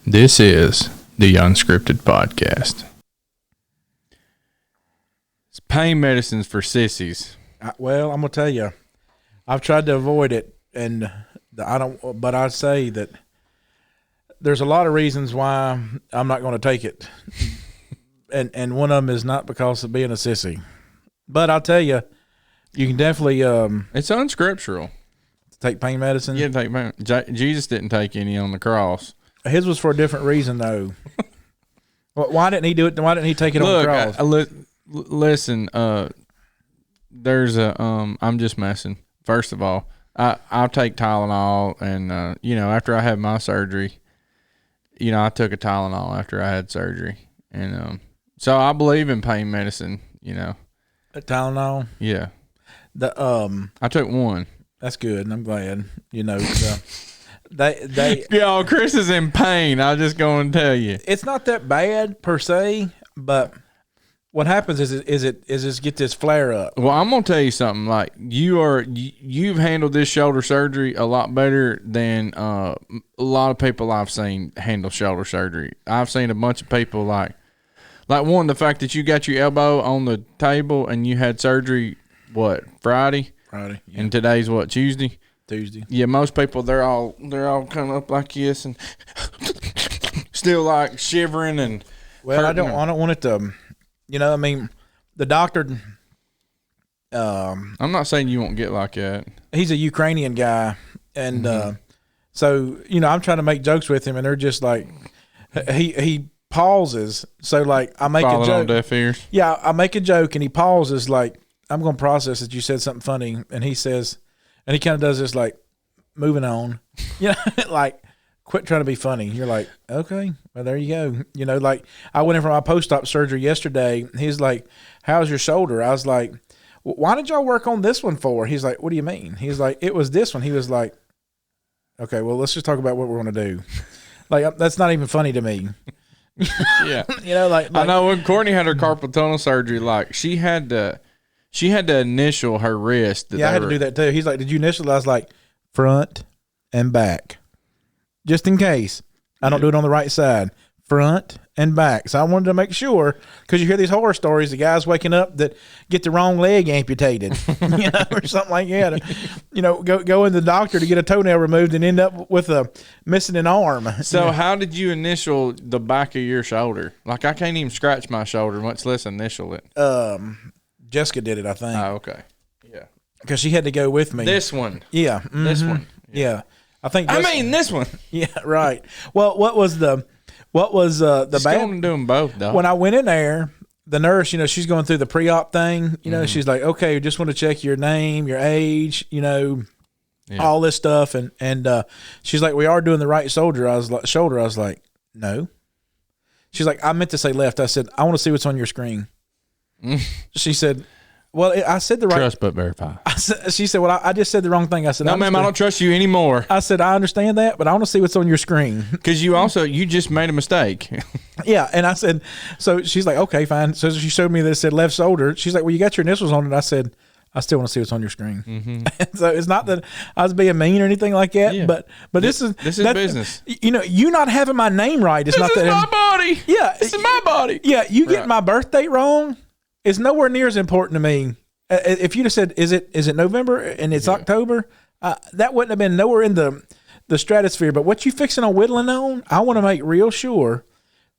This is the Unscripted Podcast. It's pain medicines for sissies. Well, I'm gonna tell you, I've tried to avoid it, and I don't. But I say that there's a lot of reasons why I'm not going to take it, and one of them is not because of being a sissy. But I'll tell you, you can definitely It's unscriptural. take pain medicine. You take pain. Jesus didn't take any on the cross. His was for a different reason, though. Why didn't he do it? Why didn't he take it on the cross? Listen, there's a I'm just messing. First of all, I'll take Tylenol, and after I had my surgery, I took a Tylenol after I had surgery, and so I believe in pain medicine. Tylenol. Yeah. I took one. That's good, and I'm glad. They Yo, Chris is in pain. I'll just go and tell you. It's not that bad per se, but what happens is it get this flare up. Well, I'm gonna tell you something. Like you've handled this shoulder surgery a lot better than a lot of people I've seen handle shoulder surgery. I've seen a bunch of people like the fact that you got your elbow on the table and you had surgery Friday, yeah. And today's Tuesday. Yeah, most people they're all kind of up like this and still like shivering and. Well, I don't want it to. The doctor. I'm not saying you won't get like that. He's a Ukrainian guy, and so I'm trying to make jokes with him, and they're just like, he pauses. So like I make Falling a joke. On deaf ears. Yeah, I make a joke, and he pauses like I'm going to process that you said something funny, and he says. And he kind of does this like, moving on, like, quit trying to be funny. You're like, okay, well, there you go. Like, I went in for my post-op surgery yesterday. He's like, how's your shoulder? I was like, why did y'all work on this one for? He's like, what do you mean? He's like, it was this one. He was like, okay, well, let's just talk about what we're going to do. Like, that's not even funny to me. Yeah. Like I know when Courtney had her carpal tunnel surgery, like, she had to initial her wrist. Yeah, I had to do that too. He's like, did you initial? I was like, front and back. Just in case. I don't do it on the right side. Front and back. So I wanted to make sure, because you hear these horror stories, the guys waking up that get the wrong leg amputated, or something like that. Go in the doctor to get a toenail removed and end up with missing an arm. So how did you initial the back of your shoulder? Like, I can't even scratch my shoulder, much less initial it. Jessica did it, I think. Oh, okay. Yeah. Because she had to go with me. This one. Yeah. Mm-hmm. This one. Yeah. I think. This one. Yeah. Right. Well, what was the bad? Going to do them both, though. When I went in there, the nurse, she's going through the pre-op thing. She's like, okay, just want to check your name, your age, all this stuff, and she's like, we are doing the right shoulder. I was like, no. She's like, I meant to say left. I said, I want to see what's on your screen. She said, well, I said the right. Trust but verify. She said, well, I just said the wrong thing. I said, no, ma'am, I don't trust you anymore. I said, I understand that, but I want to see what's on your screen. Because you just made a mistake. Yeah. And I said, so she's like, okay, fine. So she showed me that it said left shoulder. She's like, well, you got your initials on it. I said, I still want to see what's on your screen. Mm-hmm. So it's not that I was being mean or anything like that, yeah. but this is business. You not having my name right. It's this not is that my body. Yeah. This is my body. Yeah. You get my birth date wrong. It's nowhere near as important to me. If you'd have said, is it November and it's October, that wouldn't have been nowhere in the stratosphere. But what you fixing on whittling on, I want to make real sure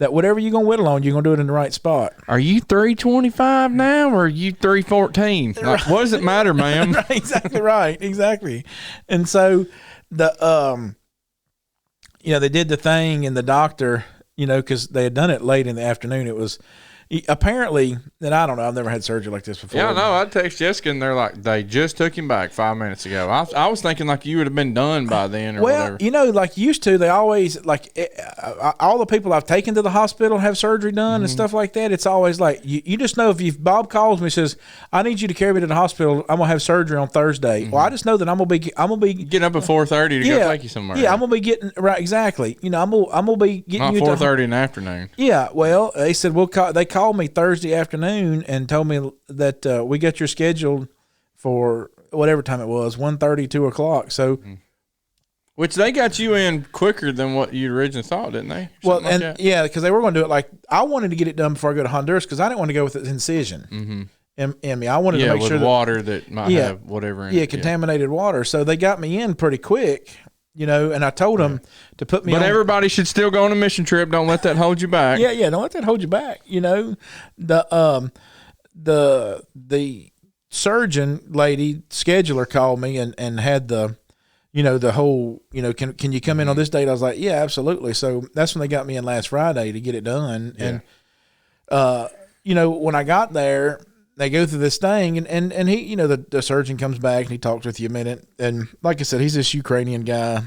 that whatever you're going to whittle on, you're going to do it in the right spot. Are you 325 now or are you 314? Like, what does it matter, ma'am? Exactly right. Exactly. And so they did the thing and the doctor, because they had done it late in the afternoon. It was apparently, and I don't know, I've never had surgery like this before. Yeah, no, I text Jessica and they're like, they just took him back 5 minutes ago. I was thinking like you would have been done by then or whatever. Like used to, they always, all the people I've taken to the hospital have surgery done and stuff like that. It's always like, you just know if Bob calls me and says, I need you to carry me to the hospital, I'm going to have surgery on Thursday. Mm-hmm. Well, I just know that I'm going to be getting up at 4:30 to go take you somewhere. Yeah, I'm going to be getting, right, exactly. I'm going to be getting you 4:30 in the afternoon. Yeah, well, they said, they called me Thursday afternoon and told me that we got your scheduled for whatever time it was, 1:30, 2 o'clock. So Which they got you in quicker than what you originally thought, didn't they? Well, and yeah, because they were going to do it like I wanted to get it done before I go to Honduras because I didn't want to go with the incision in me. I wanted to make sure with water that might have whatever in it. Contaminated water. So they got me in pretty quick, and I told them to put me on. But everybody should still go on a mission trip. Don't let that hold you back. Yeah, don't let that hold you back. The surgeon lady scheduler called me and had the whole, can you come in on this date? I was like, yeah, absolutely. So that's when they got me in last Friday to get it done. Yeah. And, when I got there, they go through this thing and he, the surgeon comes back and he talks with you a minute. And like I said, he's this Ukrainian guy,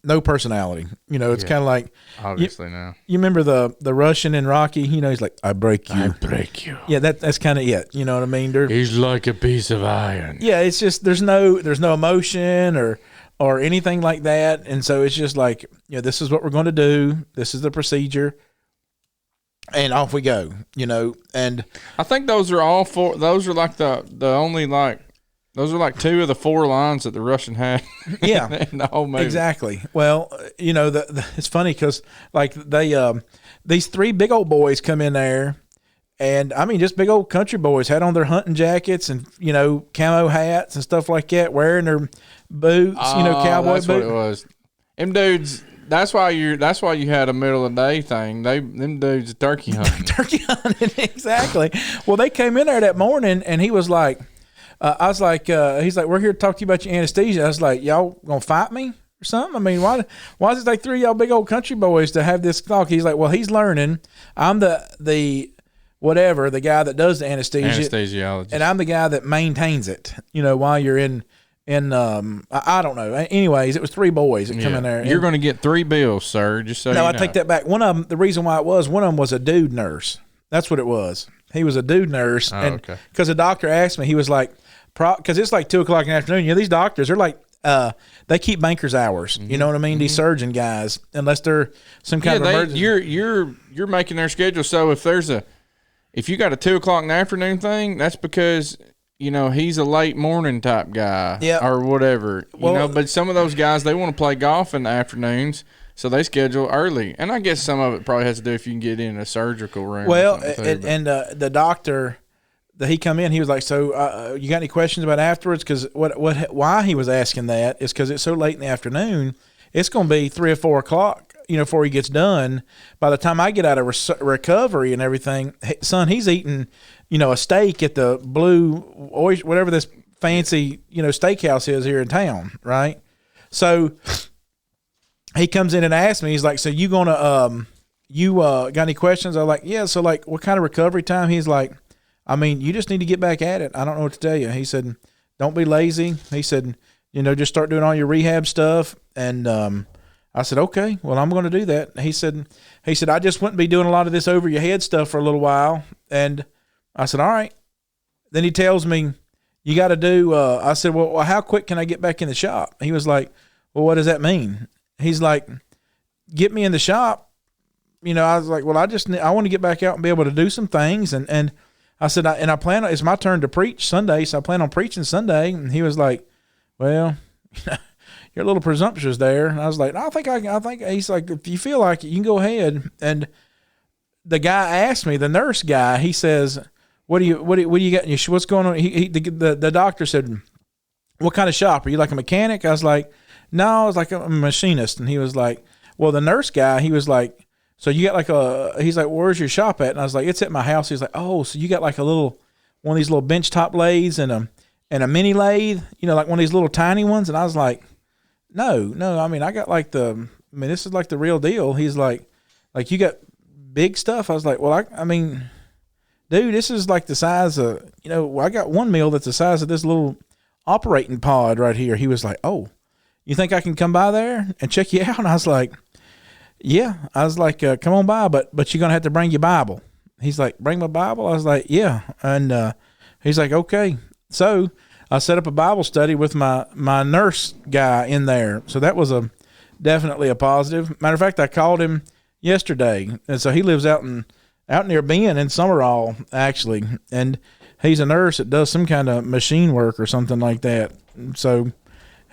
no personality. It's kind of like, obviously now. You remember the Russian in Rocky? He's like, I break you. I break you. Yeah, that's kind of it. You know what I mean? He's like a piece of iron. Yeah, it's just there's no emotion or anything like that, and so it's just like this is what we're going to do. This is the procedure, and off we go. And I think those are all four. Those are like the only like. Those are like 2 of the 4 lines that the Russian had. Yeah, in the whole movie. Exactly. Well, it's funny because like they these 3 big old boys come in there. And I mean, just big old country boys had on their hunting jackets and, camo hats and stuff like that, wearing their boots, cowboy boots. That's what it was. Them dudes, that's why you had a middle of the day thing. Them dudes turkey hunting. Turkey hunting, exactly. Well, they came in there that morning and he was like, I was like, he's like, we're here to talk to you about your anesthesia. I was like, y'all gonna fight me or something? I mean, why is it like 3 of y'all big old country boys to have this talk? He's like, well, he's learning. I'm the whatever, the guy that does the anesthesiologist, and I'm the guy that maintains it. While you're in I don't know. Anyways, it was 3 boys that come in there. You're going to get 3 bills, sir. Just so I take that back. One of them, the reason why one of them was a dude nurse. That's what it was. He was a dude nurse, and because the doctor asked me, he was like, because it's like 2:00 in the afternoon. These doctors, they're like, they keep banker's hours. You know what I mean? These surgeon guys, unless they're some kind of emergency. You're making their schedule. So if you got a 2:00 in the afternoon thing, that's because he's a late morning type guy, or whatever. But some of those guys, they want to play golf in the afternoons, so they schedule early. And I guess some of it probably has to do if you can get in a surgical room. Well, the doctor that he come in, he was like, "So you got any questions about afterwards?" Because why he was asking that is because it's so late in the afternoon. It's going to be 3 or 4 o'clock. Before he gets done. By the time I get out of recovery and everything, son, he's eating, a steak at the Blue Oyster, whatever this fancy, steakhouse is here in town, right? So he comes in and asks me, he's like, so you gonna, got any questions? I'm like, yeah. So like, what kind of recovery time? He's like, I mean, you just need to get back at it. I don't know what to tell you. He said, don't be lazy. He said, just start doing all your rehab stuff. And, I said, okay, well, I'm going to do that. He said, I just wouldn't be doing a lot of this over your head stuff for a little while. And I said, all right. Then he tells me, you got to do, I said, well, how quick can I get back in the shop? He was like, well, what does that mean? He's like, get me in the shop. I was like, well, I want to get back out and be able to do some things. And I said, I plan on, it's my turn to preach Sunday. So I plan on preaching Sunday. And he was like, well, you're a little presumptuous there. And I was like, I think he's like, if you feel like it, you can go ahead. And the guy asked me, the nurse guy, he says, what do you got in your, what's going on? The doctor said, what kind of shop? Are you like a mechanic? I was like, no, I was like a machinist. And he was like, well, the nurse guy, he was like, so you got like he's like, where's your shop at? And I was like, it's at my house. He's like, oh, so you got like one of these little bench top lathes and a mini lathe, like one of these little tiny ones. And I was like, No, I mean, I got like this is like the real deal. He's like you got big stuff. I was like, well, I mean, dude, this is like the size of, I got one meal that's the size of this little operating pod right here. He was like, oh, you think I can come by there and check you out? And I was like, yeah. I was like, come on by, but you're going to have to bring your Bible. He's like, bring my Bible? I was like, yeah. And he's like, okay. So I set up a Bible study with my nurse guy in there. So that was definitely a positive. Matter of fact, I called him yesterday. And so he lives out near Ben in Summerall, actually. And he's a nurse that does some kind of machine work or something like that. So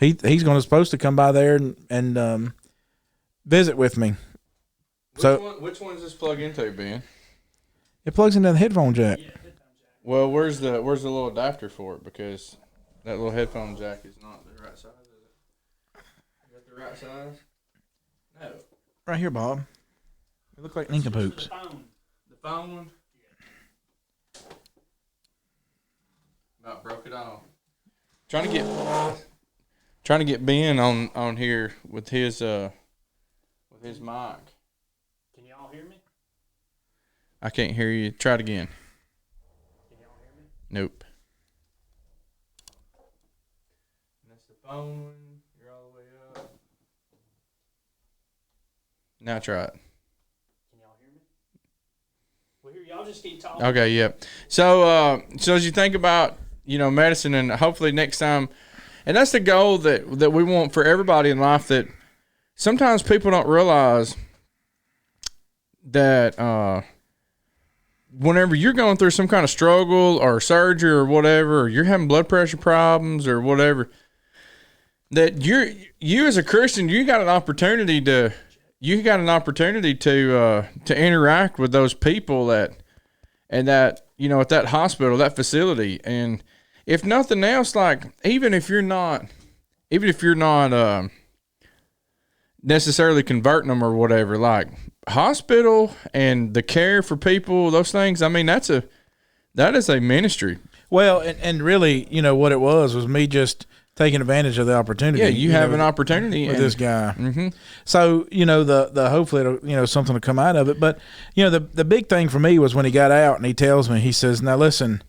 he's supposed to come by there and visit with me. Which one does this plug into, Ben? It plugs into the headphone jack. Well, where's the little adapter for it? Because that little headphone jack is not the right size, is it? Is that the right size? No. Right here, Bob. It look like nincompoops. The phone one? About broke it off. Trying to get Ben on here with his mic. Can y'all hear me? I can't hear you. Try it again. Can y'all hear me? Nope. And that's the phone one. You're all the way up. Now try it. Can y'all hear me? Well, here, y'all just keep talking. Okay, yeah. So as you think about, medicine, and hopefully next time, and that's the goal that we want for everybody in life, that sometimes people don't realize that whenever you're going through some kind of struggle or surgery or whatever, or you're having blood pressure problems or whatever, that you as a Christian, you got an opportunity to interact with those people at that hospital, that facility. And if nothing else, like even if you're not necessarily converting them or whatever, like hospital and the care for people, those things, I mean, that is a ministry. Well, and really, what it was me just taking advantage of the opportunity. Yeah, you have an opportunity with this guy. Mm-hmm. So, the hopefully it'll, something will come out of it. But, the big thing for me was when he got out and he tells me, he says, now listen,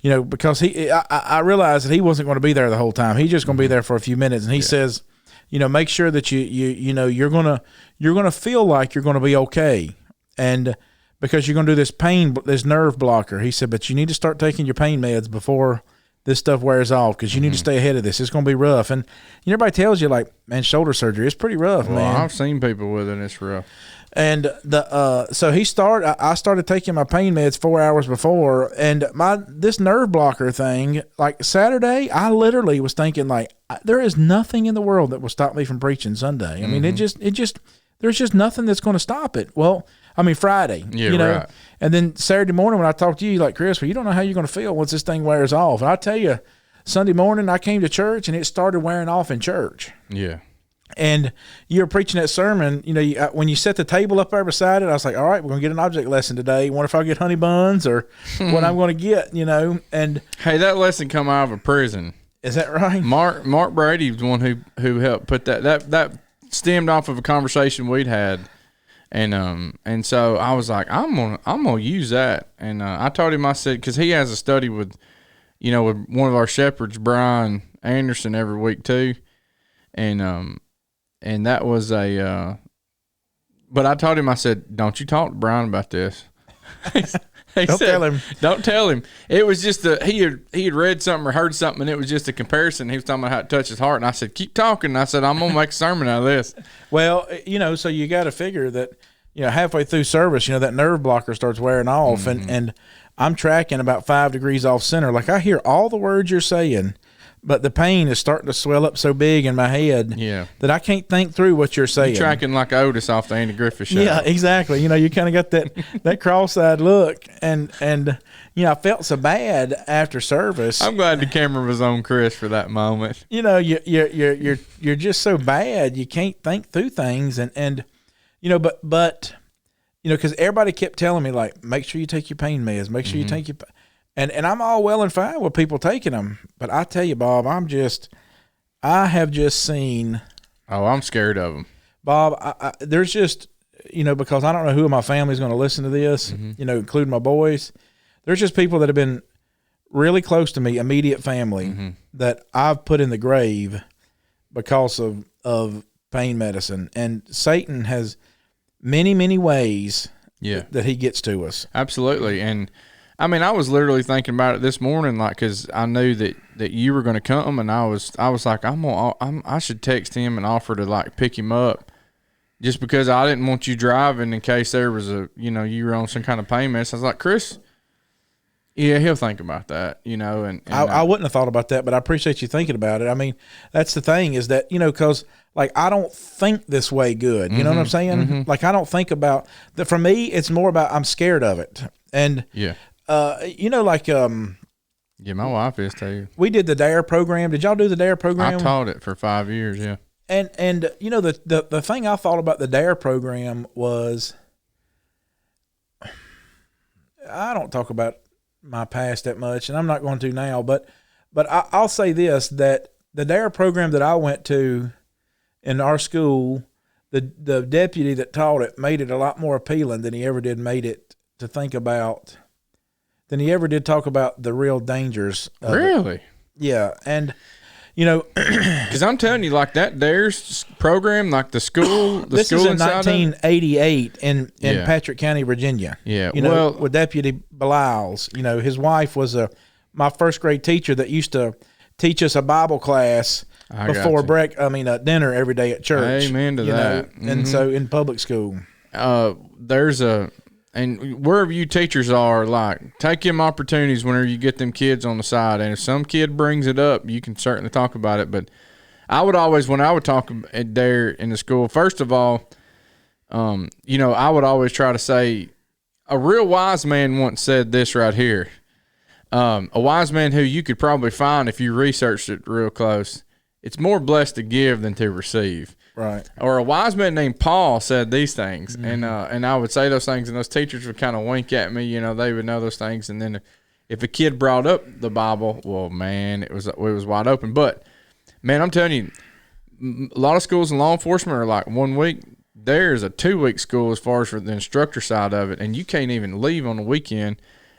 because I realized that he wasn't going to be there the whole time. He's just going to be there for a few minutes. And he says, make sure that you're going to feel like you're going to be okay. And because you're going to do this nerve blocker. He said, but you need to start taking your pain meds before this stuff wears off, because you need to stay ahead of this. It's going to be rough. And everybody tells you, like, man, shoulder surgery, it's pretty rough, man. I've seen people with it, and it's rough. And so I started taking my pain meds 4 hours before, and this nerve blocker thing, like Saturday, I literally was thinking, like, there is nothing in the world that will stop me from preaching Sunday. I mean, there's just nothing that's going to stop it. Well, I mean, Friday, right. And then Saturday morning when I talked to you, like, Chris, well, you don't know how you're going to feel once this thing wears off. And I tell you, Sunday morning I came to church and it started wearing off in church. Yeah. And you were preaching that sermon, when you set the table up there beside it, I was like, all right, we're going to get an object lesson today. Wonder if I'll get honey buns or what I'm going to get, and. Hey, that lesson come out of a prison. Is that right? Mark Brady was the one who helped put that stemmed off of a conversation we'd had. And so I was like, I'm gonna use that. And I told him, I said, because he has a study with one of our shepherds, Brian Anderson, every week too. And that was but I told him, I said, don't you talk to Brian about this. Don't tell him. Don't tell him. It was just he had read something or heard something, and it was just a comparison. He was talking about how it touched his heart, and I said, keep talking. And I said, I'm gonna make a sermon out of this. Well, so you got to figure that halfway through service, that nerve blocker starts wearing off, and I'm tracking about 5 degrees off center. Like, I hear all the words you're saying, but the pain is starting to swell up so big in my head that I can't think through what you're saying. You're tracking like Otis off the Andy Griffith Show. Yeah, exactly. You kind of got that cross-eyed look, and I felt so bad after service. I'm glad the camera was on Chris for that moment. You're just so bad you can't think through things, and but because everybody kept telling me, like, make sure you take your pain meds, make sure you take your. And I'm all well and fine with people taking them, but I tell you, Bob, I have just seen. Oh, I'm scared of them, Bob. There's just, because I don't know who in my family is going to listen to this, including my boys. There's just people that have been really close to me, immediate family, that I've put in the grave because of pain medicine, and Satan has many, many ways that he gets to us. Absolutely, and. I mean, I was literally thinking about it this morning, like, because I knew that you were going to come, and I was like, I should text him and offer to, like, pick him up, just because I didn't want you driving in case there was you were on some kind of pain meds. I was like, Chris, Yeah, he'll think about that, you know. And I wouldn't have thought about that, but I appreciate you thinking about it. I mean, that's the thing is that, you know, because like I don't think this way good. You know what I'm saying? Like I don't think about that. For me, it's more about I'm scared of it. And yeah, you know, like yeah, my wife is too. we did the DARE program. Did y'all do the DARE program? I taught it for 5 years. Yeah, And you know the thing I thought about the DARE program was I don't talk about my past that much, and I'm not going to now, but I'll say this, that the DARE program that I went to in our school, the deputy that taught it made it a lot more appealing than he ever did made it to think about, than he ever did talk about the real dangers of it. really. Yeah, and you know, Because I'm telling you, like that DARE's program, like the school, this is in 1988 in Yeah. Patrick County, Virginia. Yeah, You know, well- with Deputy Belials, you know, his wife was my first grade teacher that used to teach us a Bible class I got before you. dinner every day at church. Amen to you that. know, and so in public school. There's and wherever you teachers are, like, take them opportunities whenever you get them kids on the side. And if some kid brings it up, you can certainly talk about it. But I would always, when I would talk at DARE in the school, first of all, you know, I would always try to say, a real wise man once said this right here. A wise man who you could probably find if you researched it real close. It's more blessed to give than to receive. Right. Or a wise man named Paul said these things, and I would say those things, and those teachers would kind of wink at me. You know, they would know those things, and then if a kid brought up the Bible, well, man, it was wide open. But man, I'm telling you, a lot of schools in law enforcement are like 1 week. There's a 2 week school as far as for the instructor side of it, and you can't even leave on the weekend.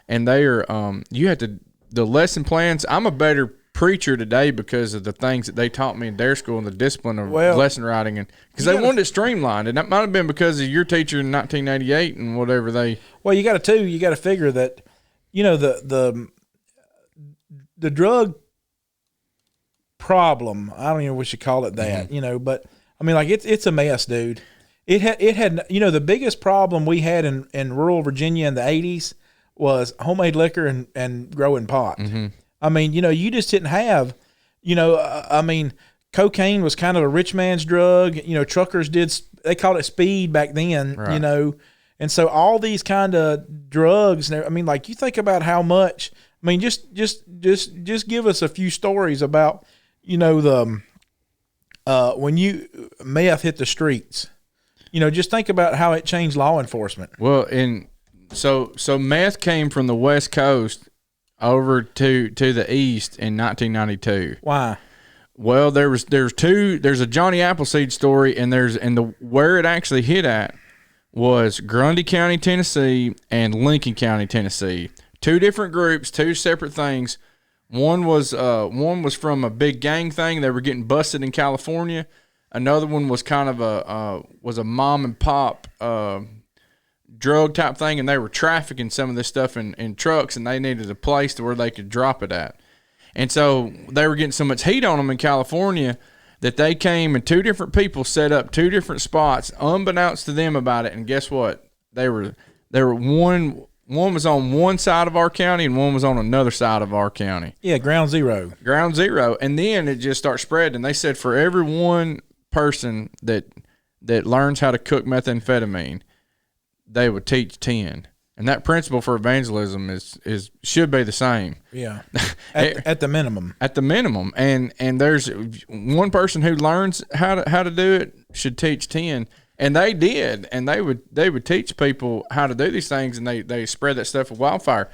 And they are you have to the lesson plans. I'm a better preacher today because of the things that they taught me in DARE school and the discipline of lesson writing, and because they wanted it streamlined, and that might have been because of your teacher in 1988 and whatever they. Well, you got to figure that, you know, the drug problem. I don't even know what you call it that, you know, but I mean, like it's a mess, dude. It had you know, the biggest problem we had in rural Virginia in the 80s was homemade liquor and growing pot. I mean, you know, you just didn't have, you know, I mean, cocaine was kind of a rich man's drug. You know, truckers they called it speed back then, Right. you know. And so all these kind of drugs, I mean, like you think about how much, I mean, just give us a few stories about, you know, when meth hit the streets, you know, just think about how it changed law enforcement. Well, so meth came from the West Coast over to the East in 1992. Why? Well, there's a Johnny Appleseed story, and where it actually hit at was Grundy County, Tennessee, and Lincoln County, Tennessee. Two different groups, two separate things. One was from a big gang thing. They were getting busted in California. Another one was kind of a mom and pop drug type thing, and they were trafficking some of this stuff in trucks, and they needed a place to where they could drop it at. And so they were getting so much heat on them in California that they came and two different people set up two different spots unbeknownst to them about it. And guess what? They were one was on one side of our county and one was on another side of our county. Yeah, ground zero. And then it just starts spreading. And they said for every one person that learns how to cook methamphetamine, they would teach 10. And that principle for evangelism is should be the same. Yeah, at the minimum. At the minimum, and there's one person who learns how to do it should teach 10, and they did, and they would teach people how to do these things, and they spread that stuff with wildfire.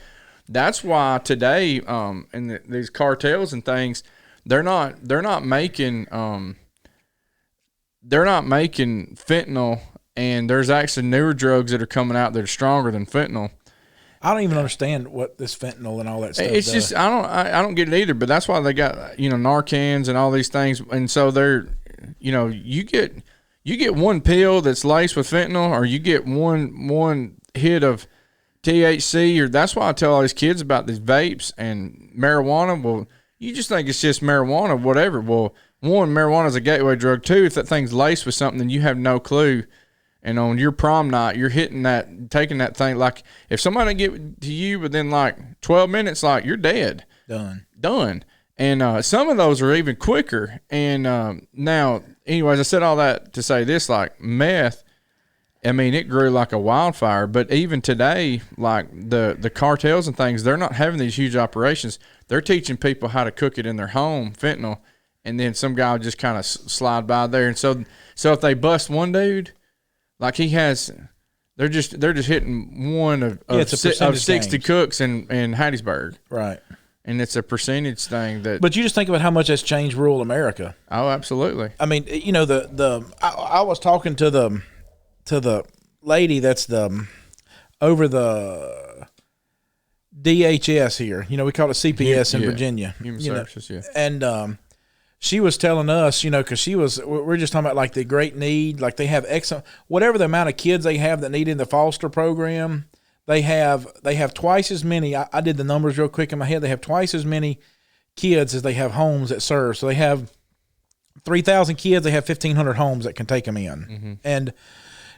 That's why today, in these cartels and things, they're not making fentanyl. And there's actually newer drugs that are coming out that are stronger than fentanyl. I don't even understand what this fentanyl and all that stuff It's does. just I don't get it either. But that's why they got Narcans and all these things. And so they're you get one pill that's laced with fentanyl, or you get one hit of THC, or that's why I tell all these kids about these vapes and marijuana. Well, you just think it's just marijuana, whatever. Well, one, marijuana is a gateway drug. Two, if that thing's laced with something, then you have no clue. And on your prom night, you're taking that thing. Like, if somebody get to you within like 12 minutes, like, you're dead. Done. And some of those are even quicker. And now, anyways, I said all that to say this, like, meth, I mean, it grew like a wildfire. But even today, like, the cartels and things, they're not having these huge operations. They're teaching people how to cook it in their home, fentanyl, and then some guy will just kind of slide by there. And so if they bust one dude, like he has, they're just hitting one of 60 cooks in Hattiesburg. Right. And it's a percentage thing that. But you just think about how much that's changed rural America. Oh, absolutely. I mean, you know, I was talking to the lady that's over the DHS here. You know, we call it CPS in Virginia. Human Services, yeah. And she was telling us, you know, because we're just talking about like the great need, like they have whatever the amount of kids they have that need in the foster program, they have twice as many. I did the numbers real quick in my head. They have twice as many kids as they have homes that serve. So they have 3,000 kids. They have 1,500 homes that can take them in. Mm-hmm. And,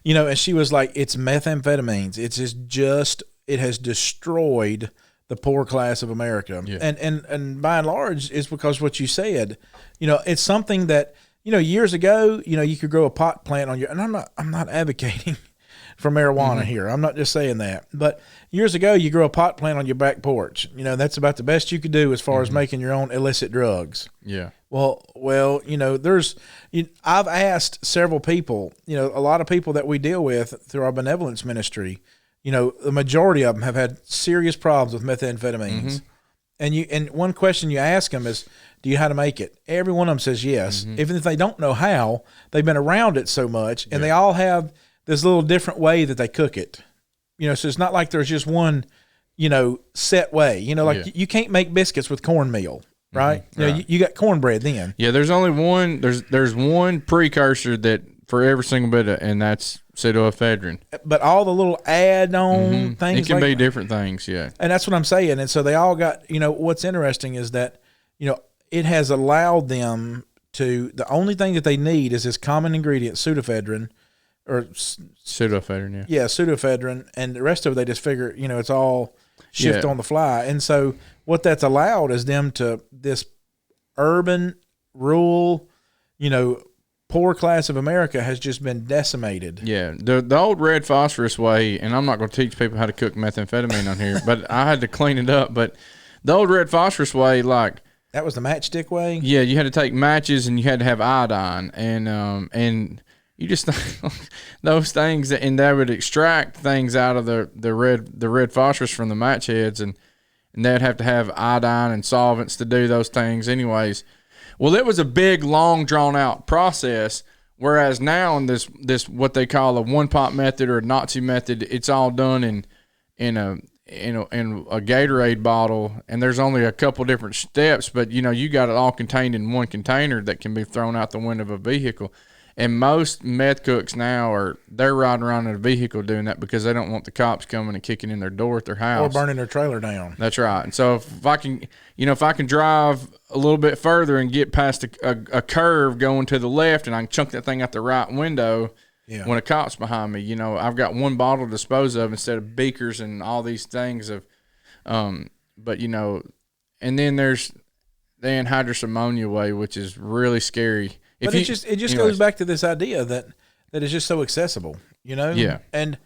you know, and she was like, it's methamphetamines. It's just it has destroyed the poor class of America. Yeah. And by and large, it's because what you said, you know, it's something that, you know, years ago, you know, you could grow a pot plant on and I'm not advocating for marijuana here. I'm not just saying that. But years ago, you grow a pot plant on your back porch. You know, that's about the best you could do as far as making your own illicit drugs. Yeah. Well, you know, I've asked several people, you know, a lot of people that we deal with through our benevolence ministry, you know, the majority of them have had serious problems with methamphetamines. And one question you ask them is, do you know how to make it? Every one of them says yes. Even if they don't know how, they've been around it so much, and they all have this little different way that they cook it. You know, so it's not like there's just one, you know, set way. You know, like you can't make biscuits with cornmeal, right? You know, you got cornbread then. Yeah, there's only one. There's one precursor that for every single bit of, and that's pseudoephedrine. But all the little add-on things, it can be different things, yeah. And that's what I'm saying. And so they all got, you know, what's interesting is that, you know, it has allowed them to, the only thing that they need is this common ingredient, pseudoephedrine, pseudoephedrine, yeah, pseudoephedrine, and the rest of it they just figure, you know, it's all shift on the fly. And so what that's allowed is them to, this urban, rural, you know, poor class of America has just been decimated. Yeah, the old red phosphorus way, and I'm not going to teach people how to cook methamphetamine on here, but I had to clean it up. But the old red phosphorus way, like, that was the matchstick way. Yeah, you had to take matches and you had to have iodine, and you just those things, and they would extract things out of the red phosphorus from the match heads, and they'd have to have iodine and solvents to do those things, anyways. Well, it was a big, long, drawn-out process, whereas now in this what they call a one-pot method or a Nazi method, it's all done in a Gatorade bottle, and there's only a couple different steps, but, you know, you got it all contained in one container that can be thrown out the window of a vehicle. And most meth cooks now they're riding around in a vehicle doing that because they don't want the cops coming and kicking in their door at their house. Or burning their trailer down. That's right. And so if I can drive a little bit further and get past a curve going to the left, and I can chunk that thing out the right window when a cop's behind me, you know, I've got one bottle to dispose of instead of beakers and all these things of, but, you know, and then there's the anhydrous ammonia way, which is really scary. But it just goes back to this idea that it's just so accessible, you know? Yeah. And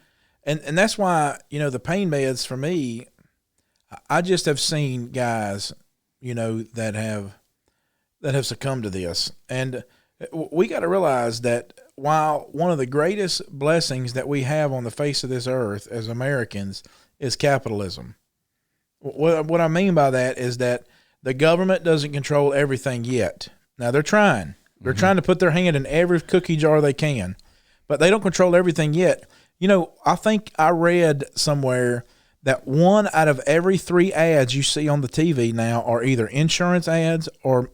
that's why, you know, the pain meds for me, I just have seen guys, you know, that have succumbed to this. And we got to realize that while one of the greatest blessings that we have on the face of this earth as Americans is capitalism. What I mean by that is that the government doesn't control everything yet. Now they're trying. They're trying to put their hand in every cookie jar they can, but they don't control everything yet. You know, I think I read somewhere that 1 out of every 3 ads you see on the TV now are either insurance ads or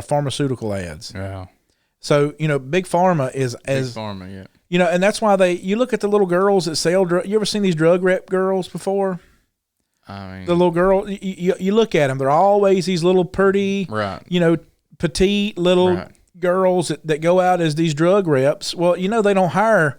pharmaceutical ads. Yeah. So, you know, Big Pharma is Big Pharma, yeah. You know, and that's why you look at the little girls that sell drugs. You ever seen these drug rep girls before? I mean, the little girl, you look at them, they're always these little pretty, right, you know, petite little girls that go out as these drug reps. Well, you know, they don't hire,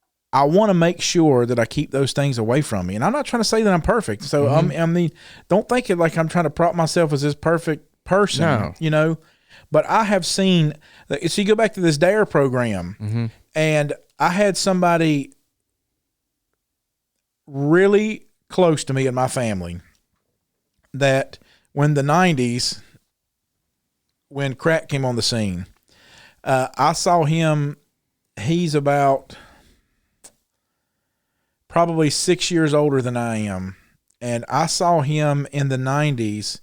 I want to make sure that I keep those things away from me. And I'm not trying to say that I'm perfect. So I mean, don't think it like I'm trying to prop myself as this perfect person, No. But I have seen, so you go back to this DARE program, and I had somebody really close to me in my family that when the 90s, when crack came on the scene, I saw him, he's about probably 6 years older than I am. And I saw him in the 90s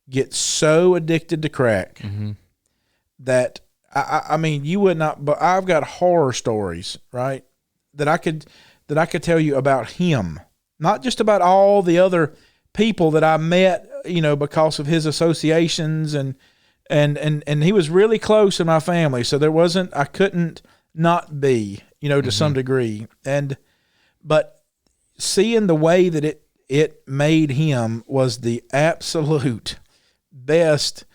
get so addicted to crack that, I mean, you would not, but I've got horror stories, right, that I could tell you about him, not just about all the other people that I met, because of his associations and he was really close in my family. So I couldn't not be, to some degree. But seeing the way that it made him was the absolute best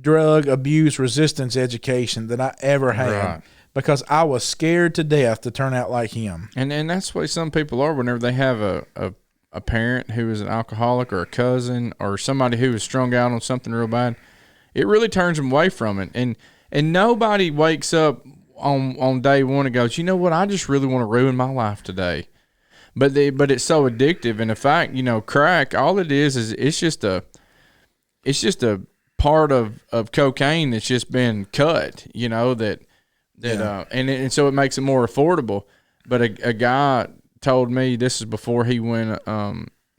drug abuse resistance education that I ever had. Right. Because I was scared to death to turn out like him. And that's the way some people are whenever they have a parent who is an alcoholic or a cousin or somebody who is strung out on something real bad. It really turns them away from it. And nobody wakes up on day one and goes, you know what, I just really want to ruin my life today. But it's so addictive. And the fact, crack, all it is it's just a part of cocaine that's just been cut, and so it makes it more affordable. But a guy told me, this is before he went,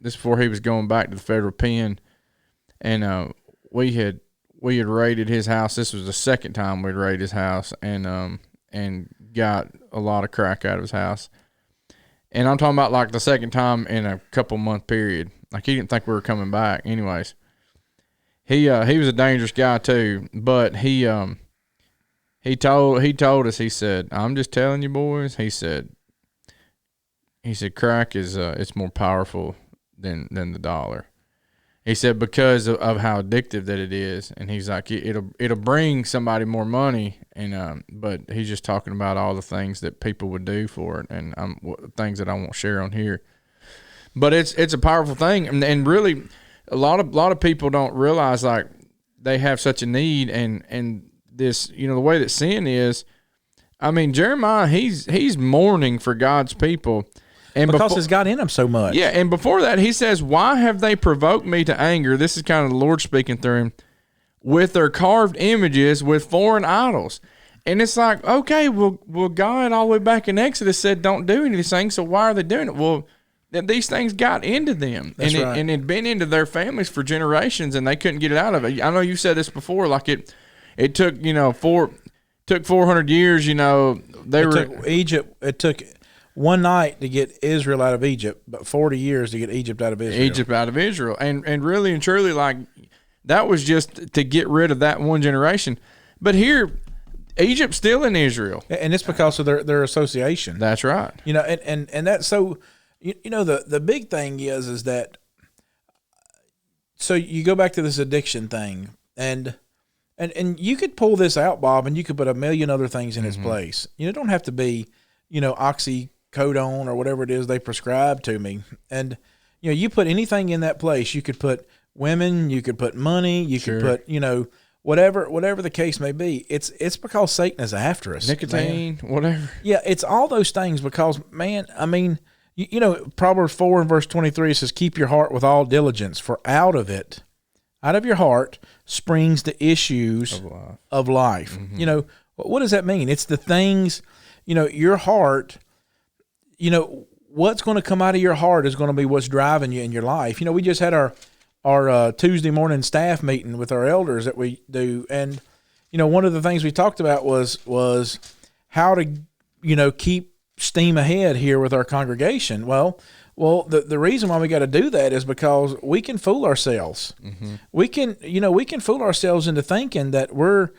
before he was going back to the federal pen, and we had raided his house. This was the second time we'd raided his house, and got a lot of crack out of his house. And I'm talking about like the second time in a couple month period. Like he didn't think we were coming back. Anyways, he was a dangerous guy too, but he told us, he said, I'm just telling you boys, he said crack is it's more powerful than the dollar. He said because of how addictive that it is, and he's like it'll bring somebody more money, and but he's just talking about all the things that people would do for it, and things that I won't share on here. But it's a powerful thing, and really a lot of people don't realize like they have such a need, and this the way that sin is. I mean, Jeremiah, he's mourning for God's people. And because it's got in him so much. Yeah, and before that, he says, why have they provoked me to anger? This is kind of the Lord speaking through him. With their carved images, with foreign idols. And it's like, okay, well, God all the way back in Exodus said don't do any of these things, so why are they doing it? Well, these things got into them. That's right. And it had been into their families for generations, and they couldn't get it out of it. I know you said this before, like it took, 400 years, It took one night to get Israel out of Egypt, but 40 years to get Egypt out of Israel. And really and truly, like, that was just to get rid of that one generation. But here, Egypt's still in Israel. And it's because of their association. That's right. And that's so, the big thing is that, so you go back to this addiction thing, and you could pull this out, Bob, and you could put a million other things in its place. It don't have to be, oxycodone or whatever it is they prescribe to me. And, you put anything in that place. You could put women, you could put money, you could put, whatever the case may be. It's because Satan is after us. Nicotine, whatever. Yeah, it's all those things because, man, I mean, Proverbs 4 and verse 23 says, keep your heart with all diligence, for out of your heart springs the issues of life. What does that mean? It's the things, your heart, what's going to come out of your heart is going to be what's driving you in your life. We just had our Tuesday morning staff meeting with our elders that we do. And, one of the things we talked about was how to, keep steam ahead here with our congregation. Well, the reason why we got to do that is because we can fool ourselves. Mm-hmm. We can fool ourselves into thinking that we're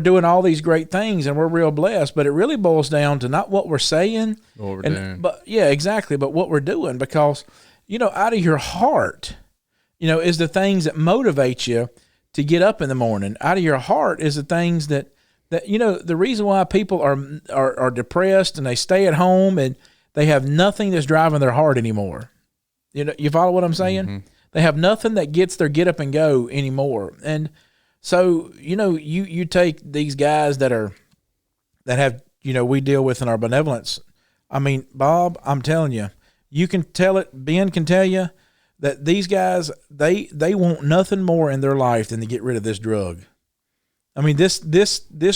doing all these great things and we're real blessed, but it really boils down to not what we're saying, what we're doing. But yeah, exactly. But what we're doing, because, out of your heart, is the things that motivate you to get up in the morning. Out of your heart is the things that the reason why people are depressed and they stay at home and They have nothing that's driving their heart anymore. You know, you follow what I'm saying? Mm-hmm. They have nothing that gets their get up and go anymore. And so, you know, you take these guys that have, you know, we deal with in our benevolence. I mean, Bob, I'm telling you, you can tell it. Ben can tell you that these guys, they want nothing more in their life than to get rid of this drug. I mean, this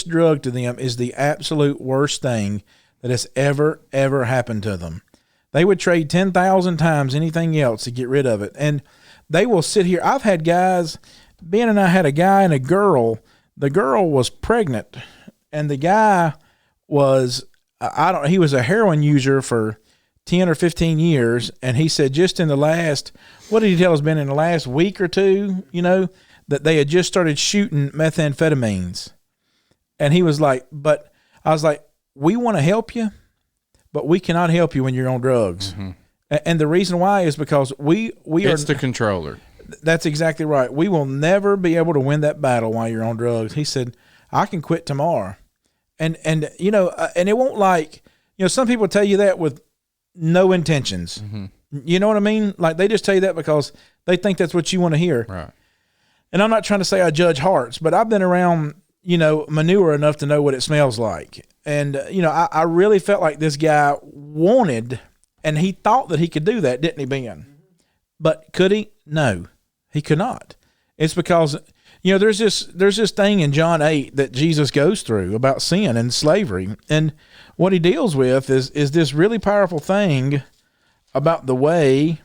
drug to them is the absolute worst thing that has ever happened to them. They would trade 10,000 times anything else to get rid of it. And they will sit here. I've had guys, Ben and I had a guy and a girl. The girl was pregnant, and the guy was, he was a heroin user for 10 or 15 years. And he said just in the last, what did he tell us, Ben, in the last week or two, you know, that they had just started shooting methamphetamines. And he was like, but I was like, we want to help you, but we cannot help you when you're on drugs. Mm-hmm. And the reason why is because we it's the controller. That's exactly right. We will never be able to win that battle while you're on drugs. He said, I can quit tomorrow. And you know, and it won't, like, you know, some people tell you that with no intentions. Mm-hmm. You know what I mean? Like, they just tell you that because they think that's what you want to hear. Right. And I'm not trying to say I judge hearts, but I've been around, you know, manure enough to know what it smells like. And, you know, I really felt like this guy wanted, and he thought that he could do that, didn't he, Ben? But could he? No, he could not. It's because, you know, there's this thing in John 8 that Jesus goes through about sin and slavery. And what he deals with is this really powerful thing about the way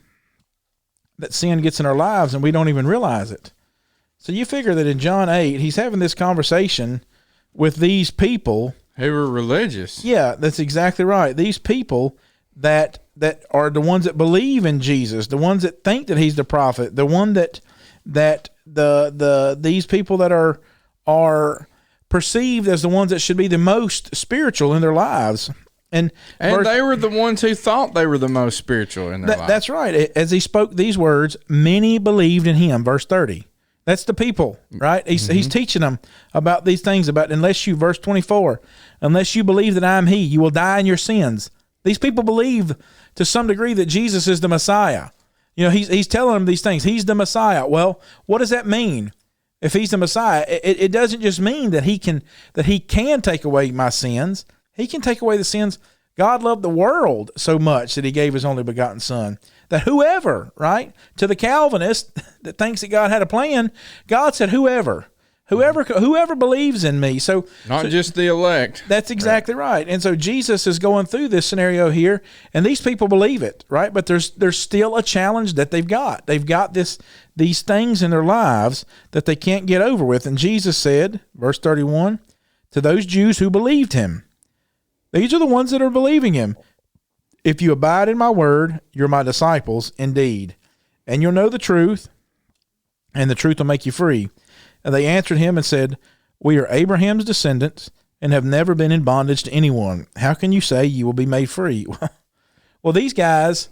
that sin gets in our lives, and we don't even realize it. So you figure that in John 8, he's having this conversation with these people who were religious. Yeah, that's exactly right. These people that are the ones that believe in Jesus, the ones that think that he's the prophet, the one that these people that are perceived as the ones that should be the most spiritual in their lives. And they were the ones who thought they were the most spiritual in their lives. That's right. As he spoke these words, many believed in him, verse 30. That's the people, right? He's teaching them about these things, verse 24, unless you believe that I am he, you will die in your sins. These people believe to some degree that Jesus is the Messiah. You know, he's telling them these things. He's the Messiah. Well, what does that mean? If he's the Messiah, it doesn't just mean that he can take away my sins. He can take away the sins. God loved the world so much that he gave his only begotten son, that whoever, right, to the Calvinist that thinks that God had a plan, God said whoever believes in me. So just the elect. That's exactly right. And so Jesus is going through this scenario here, and these people believe it, right? But there's still a challenge that they've got. They've got these things in their lives that they can't get over with. And Jesus said, verse 31, to those Jews who believed him, these are the ones that are believing him. If you abide in my word, you're my disciples indeed, and you'll know the truth, and the truth will make you free. And they answered him and said, we are Abraham's descendants and have never been in bondage to anyone. How can you say you will be made free? Well, these guys,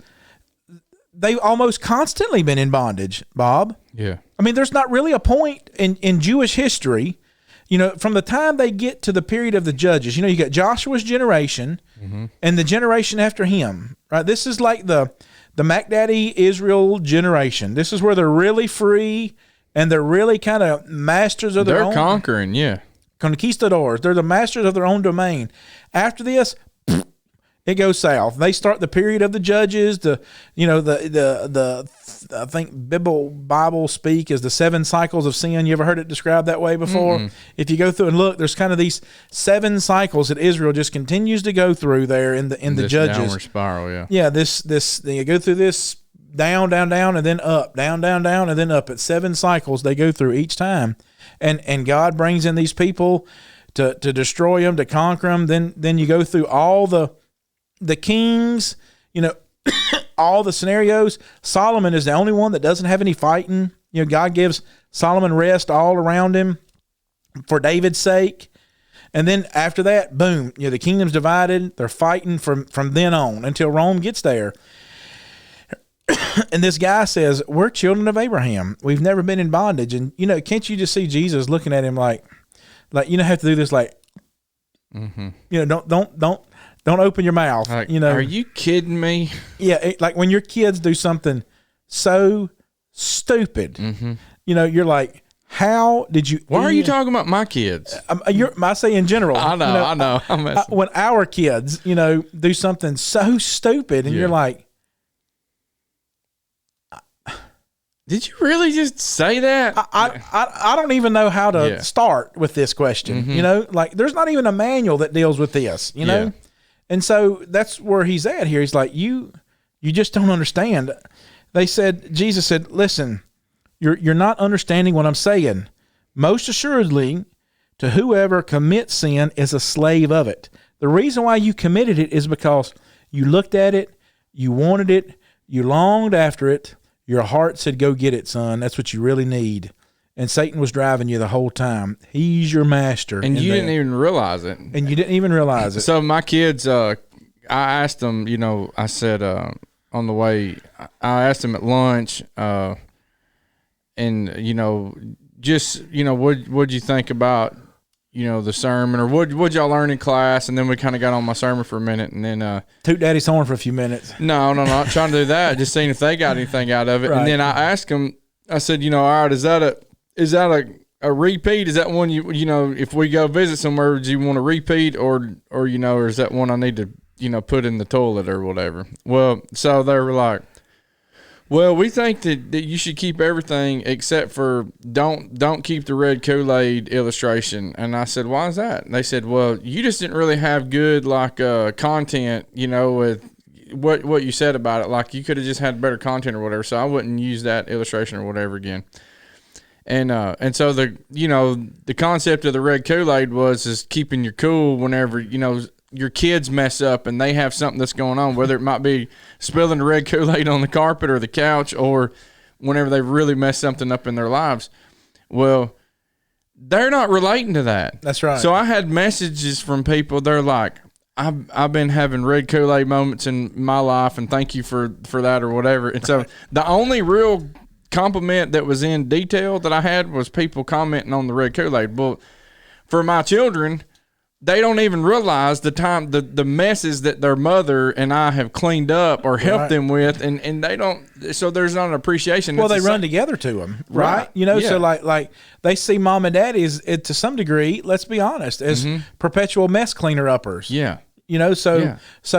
they've almost constantly been in bondage, Bob. Yeah. I mean, there's not really a point in Jewish history, you know, from the time they get to the period of the judges. You know, you got Joshua's generation and the generation after him, right? This is like the Mac Daddy Israel generation. This is where they're really free and they're really kind of masters of their own. They're conquering, yeah. Conquistadors. They're the masters of their own domain. After this, it goes south. They start the period of the judges. I think Bible speak is the 7 cycles of sin. You ever heard it described that way before? Mm-hmm. If you go through and look, there's kind of these 7 cycles that Israel just continues to go through there in the judges. Downward spiral, yeah. Yeah, this you go through this down, and then up, down, and then up. It's 7 cycles they go through each time, and God brings in these people to destroy them, to conquer them. Then you go through all the kings, you know, all the scenarios. Solomon is the only one that doesn't have any fighting. You know, God gives Solomon rest all around him for David's sake. And then after that, boom, you know, the kingdom's divided. They're fighting from then on until Rome gets there. And this guy says, we're children of Abraham. We've never been in bondage. And, you know, can't you just see Jesus looking at him like, you know, have to do this like, you know, Don't open your mouth. Like, You know, are you kidding me? yeah, like when your kids do something so stupid, you know, you're like, how did you? Why are you talking about my kids? I say in general. I know, you know, I know. I'm messing. when our kids, you know, do something so stupid, and Yeah. you're like, Did you really just say that? I don't even know how to Yeah. start with this question. You know, like there's not even a manual that deals with this. You know, Yeah. and so that's where he's at here. He's like, you just don't understand. Jesus said, listen, you're not understanding what I'm saying. Most assuredly, to whoever commits sin is a slave of it. The reason why you committed it is because you looked at it, you wanted it, you longed after it. Your heart said, go get it, son. That's what you really need. And Satan was driving you the whole time. He's your master. And you didn't even realize it. And you didn't even realize it. So my kids, I asked them, you know, I said on the way, I asked them at lunch, and, you know, just, you know, what'd you think about, you know, the sermon, or what'd y'all learn in class? And then we kind of got on my sermon for a minute, and then Toot daddy's horn for a few minutes. no, not trying to do that. Just seeing if they got anything out of it. Right. And then I asked them, I said, you know, all right, is that a repeat? Is that one you know, if we go visit somewhere, do you want to repeat, or you know, or is that one I need to, you know, put in the toilet or whatever? Well, so they were like, well, we think that you should keep everything except for don't keep the red Kool-Aid illustration. And I said, why is that? And they said, well, you just didn't really have good like content, you know, with what you said about it. Like you could have just had better content or whatever. So I wouldn't use that illustration or whatever again. And so the concept of the red Kool-Aid is keeping your cool whenever, you know, your kids mess up and they have something that's going on, whether it might be spilling the red Kool-Aid on the carpet or the couch, or whenever they really mess something up in their lives. Well, they're not relating to that. That's right. So I had messages from people. They're like, I've been having red Kool-Aid moments in my life, and thank you for that or whatever. And so the only real compliment that was in detail that I had was people commenting on the red Kool-Aid. Well, for my children, they don't even realize the messes that their mother and I have cleaned up or helped them with, and they don't. So there's not an appreciation. Well, they run together to them, right? You know, Yeah. so like they see mom and daddy as, to some degree, let's be honest, as perpetual mess cleaner uppers. Yeah. You know, so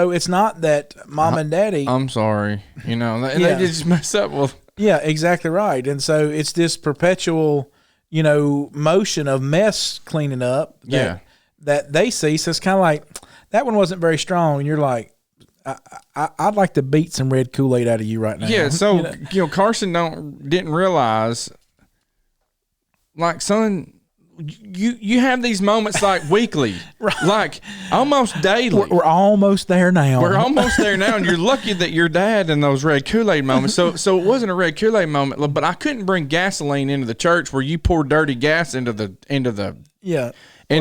it's not that mom and daddy. I'm sorry. You know, and they just mess up. Well, yeah, exactly right. And so it's this perpetual, you know, motion of mess cleaning up. That they see. So it's kind of like, that one wasn't very strong. And you're like, I'd like to beat some red Kool-Aid out of you right now. Yeah. So, you know? Carson didn't realize, like, son, you have these moments like weekly, like almost daily. We're almost there now. We're almost there now, and you're lucky that your dad in those red Kool-Aid moments. So it wasn't a red Kool-Aid moment, but I couldn't bring gasoline into the church where you pour dirty gas into the into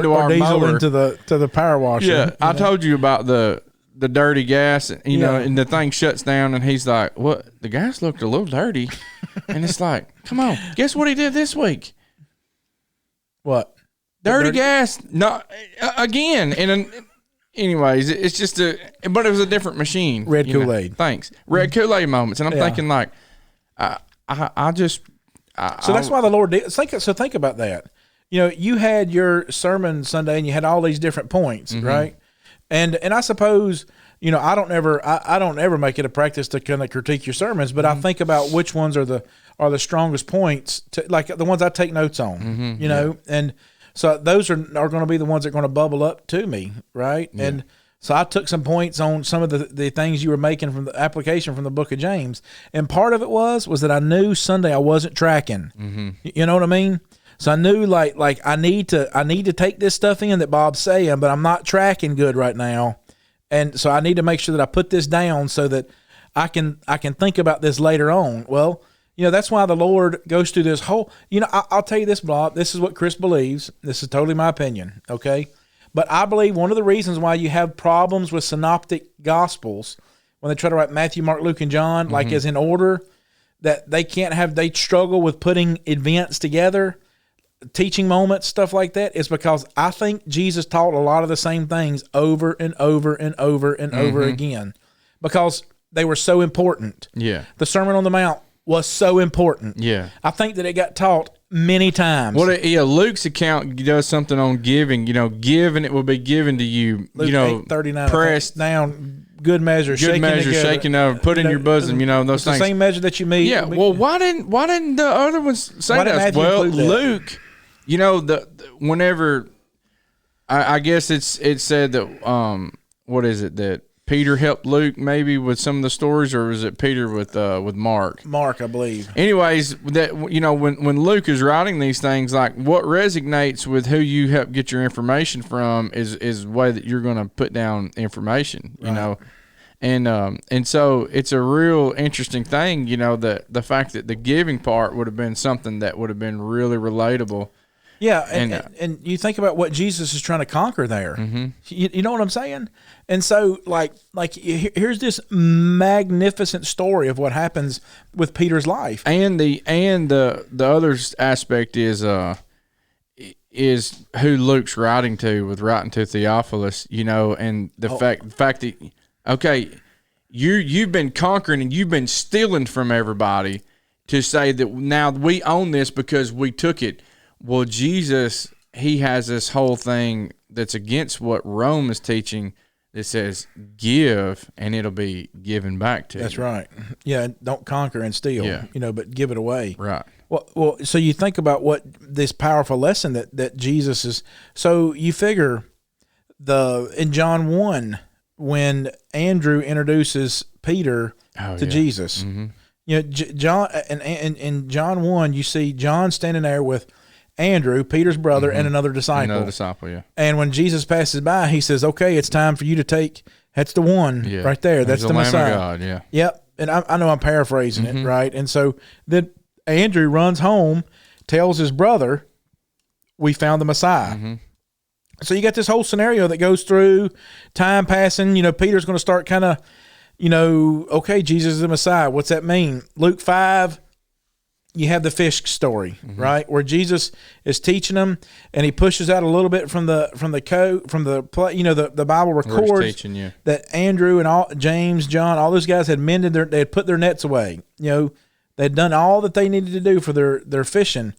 or our diesel mower. into the power washer. Yeah, I told you about the dirty gas, you know, and the thing shuts down, and he's like, "What? The gas looked a little dirty," and it's like, "Come on, guess what he did this week? What? Dirty gas? No, again." And anyways, it's just but it was a different machine. Red you know. Kool-Aid. Thanks, red Kool-Aid moments, and I'm thinking like, I just. So that's why the Lord did. Think about that. You know, you had your sermon Sunday, and you had all these different points, right? And I suppose, you know, I don't ever make it a practice to kind of critique your sermons, but I think about which ones are the strongest points, like the ones I take notes on, you know, and so those are going to be the ones that are going to bubble up to me, right? Yeah. And so I took some points on some of the things you were making from the application from the book of James, and part of it was that I knew Sunday I wasn't tracking. You know what I mean? So I knew like I need to take this stuff in that Bob's saying, but I'm not tracking good right now. And so I need to make sure that I put this down so that I can think about this later on. Well, you know, that's why the Lord goes through this whole, you know, I'll tell you this, Bob, this is what Chris believes. This is totally my opinion. Okay. But I believe one of the reasons why you have problems with synoptic gospels when they try to write Matthew, Mark, Luke, and John, like as in order, that they struggle with putting events together. teaching moments, stuff like that, is because I think Jesus taught a lot of the same things over and over and over and over again because they were so important. Yeah. The Sermon on the Mount was so important. Yeah. I think that it got taught many times. Well, Luke's account does something on giving. Give and it will be given to you. Luke 8:39, pressed down, good measure, shaking over, put in your bosom. Those things. The same measure that you meet. Yeah. Well, why didn't the other ones say that? Well, Luke, whenever I guess it said that what is it that Peter helped Luke maybe with some of the stories, or was it Peter with Mark? Mark, I believe. Anyways, that when Luke is writing these things, like what resonates with who you help get your information from is the way that you're going to put down information, and so it's a real interesting thing, the fact that the giving part would have been something that would have been really relatable. Yeah, and you think about what Jesus is trying to conquer there. Mm-hmm. You know what I'm saying? And so, like here's this magnificent story of what happens with Peter's life. And the other aspect is who Luke's writing to Theophilus, and the fact that you've been conquering and you've been stealing from everybody to say that now we own this because we took it. Well, Jesus, he has this whole thing that's against what Rome is teaching that says give and it'll be given back to you. That's right. Yeah, don't conquer and steal, but give it away. Right. Well, so you think about what this powerful lesson that Jesus is. So you figure in John 1 when Andrew introduces Peter to Jesus. Mm-hmm. John and in John 1 you see John standing there with Andrew, Peter's brother, and another disciple. Another disciple, yeah. And when Jesus passes by, he says, okay, it's time for you to take, that's the one right there. That's the Messiah. Lamb of God, yeah. Yep. And I know I'm paraphrasing it, right? And so then Andrew runs home, tells his brother, we found the Messiah. Mm-hmm. So you got this whole scenario that goes through, time passing, Peter's going to start kind of, okay, Jesus is the Messiah. What's that mean? Luke 5, you have the fish story, right, where Jesus is teaching them, and he pushes out a little bit from the Bible records that Andrew and James, John, all those guys had they had put their nets away. They had done all that they needed to do for their fishing.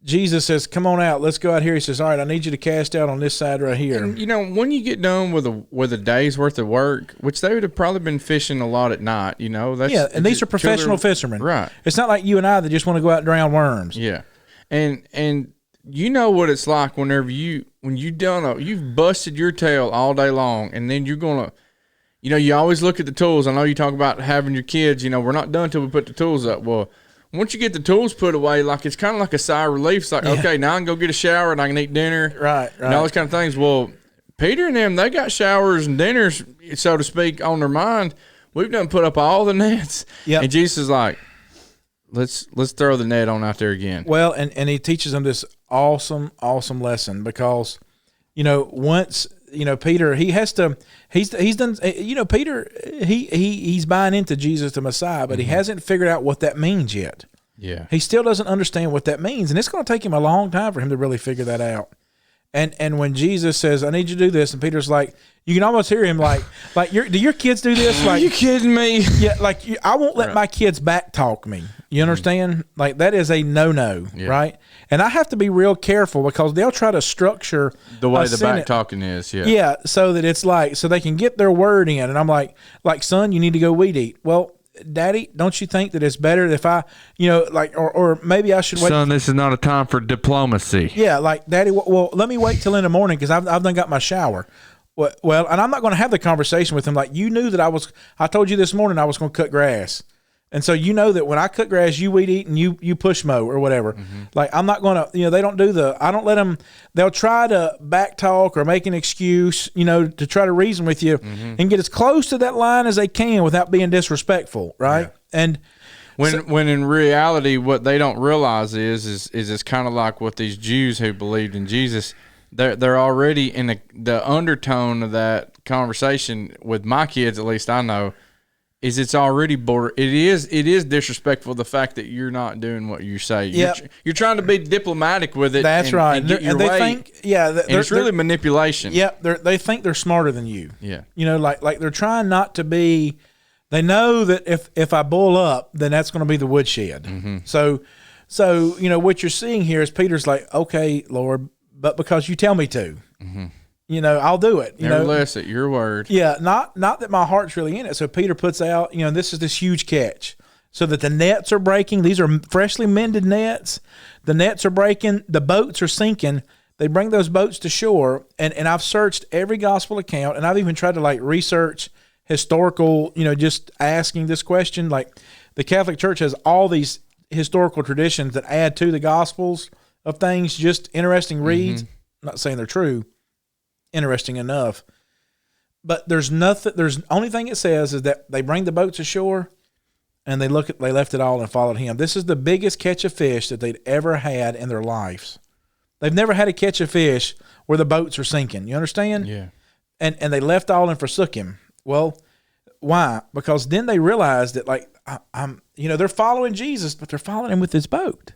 Jesus says, "Come on out, let's go out here." He says, "All right, I need you to cast out on this side right here." And, when you get done with a day's worth of work, which they would have probably been fishing a lot at night, and these are professional fishermen, right? It's not like you and I that just want to go out and drown worms. Yeah, and you know what it's like whenever you've busted your tail all day long, and then you're gonna, you always look at the tools. I know you talk about having your kids. We're not done till we put the tools up. Well, once you get the tools put away, like it's kind of like a sigh of relief. It's like, okay, now I can go get a shower and I can eat dinner. Right. And all those kind of things. Well, Peter and them, they got showers and dinners, so to speak, on their mind. We've done put up all the nets. Yep. And Jesus is like, let's throw the net on out there again. Well, and he teaches them this awesome lesson because, once Peter, he's done, Peter, he's buying into Jesus the Messiah, but he hasn't figured out what that means yet. Yeah. He still doesn't understand what that means, and it's going to take him a long time for him to really figure that out. And when Jesus says, "I need you to do this," and Peter's like, you can almost hear him like do your kids do this? Like, are you kidding me? Yeah, I won't let my kids back talk me. You understand? Like that is a no, right? And I have to be real careful because they'll try to structure the way the back talking is, yeah, so that it's so they can get their word in. And I'm like, son, you need to go weed eat. Well, Daddy, don't you think that it's better if I, or maybe I should wait? Son, this is not a time for diplomacy. Yeah, Daddy, well, let me wait till in the morning because I've done got my shower. Well, and I'm not going to have the conversation with him like, you knew that I told you this morning I was going to cut grass. And so that when I cut grass, you weed eat and you push mow or whatever. Mm-hmm. I'm not going to, they don't do I don't let them, they'll try to back talk or make an excuse, to try to reason with you and get as close to that line as they can without being disrespectful, right? Yeah. And when in reality, what they don't realize is it's kind of like what these Jews who believed in Jesus, they're already in the undertone of that conversation with my kids, at least I know, is it's already border. It is disrespectful, the fact that you're not doing what you say. Yep. You're trying to be diplomatic with it. That's right. And get your they way. think, And it's really manipulation. Yep. They think they're smarter than you. Yeah. You know, like they're trying not to be. They know that if I bull up, then that's going to be the woodshed. Mm-hmm. So you know what you're seeing here is Peter's like, okay, Lord, but because you tell me to. Mm-hmm. You know, I'll do it. Nevertheless, at your word. Yeah, not that my heart's really in it. So Peter puts out, you know, this is this huge catch. So that the nets are breaking. These are freshly mended nets. The nets are breaking. The boats are sinking. They bring those boats to shore. And I've searched every gospel account, and I've even tried to like research historical, you know, just asking this question. Like the Catholic Church has all these historical traditions that add to the gospels of things, just interesting reads. I'm not saying they're true. Interesting enough, but there's only thing it says is that they bring the boats ashore and they left it all and followed him. This is the biggest catch of fish that they'd ever had in their lives. They've never had a catch of fish where the boats are sinking. You understand? Yeah. And they left all and forsook him. Well, why? Because then they realized that like I'm you know, they're following Jesus, but they're following him with his boat.